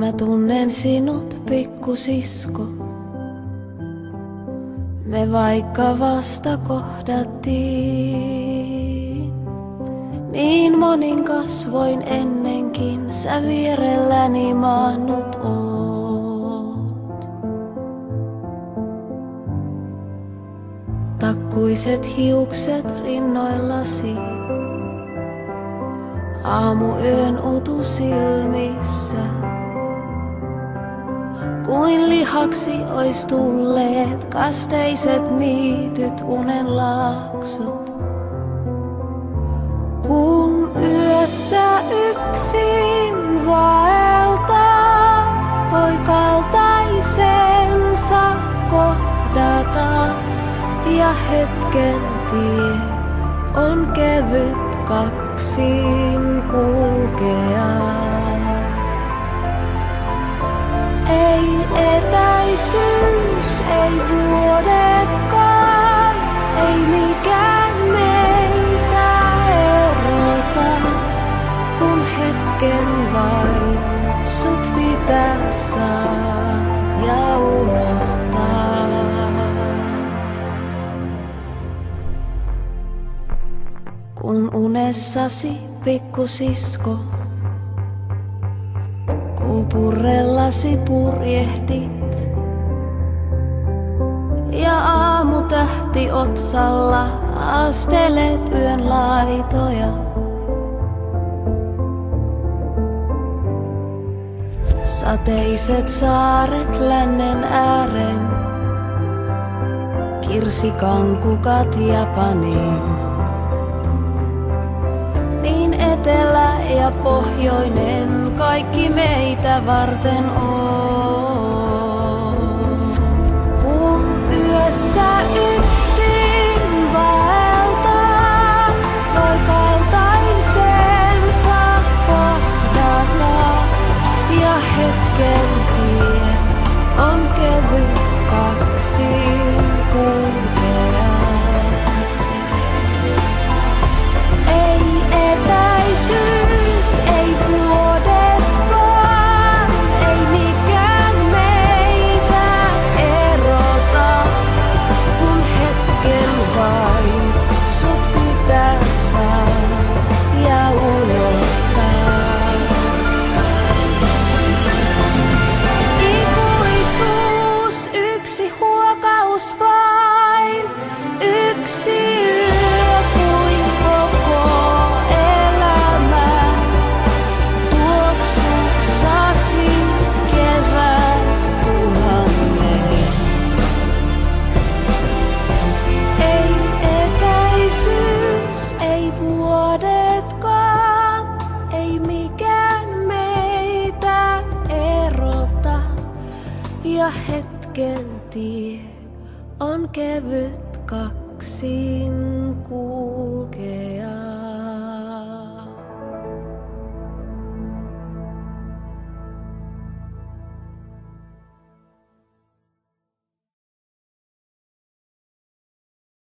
Mä tunnen sinut, pikkusisko. Me vaikka vasta kohdattiin. Niin monin kasvoin ennenkin sä vierelläni maannut oot. Takkuiset hiukset rinnoillasi. Aamuyön utu silmissä. Kuin lihaksi ois tulleet kasteiset niityt unen laaksot. Kun yössä yksin vaeltaa, voi kaltaisensa kohdata. Ja hetken tie on kevyt kaksin kulkea. Ei etäisyys, ei vuodetkaan, ei mikään meitä erota. Kun hetken vain sut pitää saa ja unohtaa. Kun unessasi, pikkusisko, kuupurrellasi purjehdit ja aamutähti otsalla astelet yön laitoja. Sateiset saaret lännen äären, kirsikankukat Japaniin. Niin etelä ja pohjoinen kaikki meitä varten on. Kun yössä yksin vaeltaa, voi kaltaisensa kohdata. Ja hetken tie on kevyt kaksin kulkea. Ei etäisyys, ei vuodetkaan, ei mikään meitä erota. Kun hetken vain sut pitää saa ja unohtaa. Ikuisuus, yksi huokaus vain, yksi yö kuin koko elämä. Tuoksuksasi kevät tuhannet. Ei etäisyys, ei vuodetkaan, ei mikään meitä erota. Ja hetken tie on kevyt kaksin kulkea.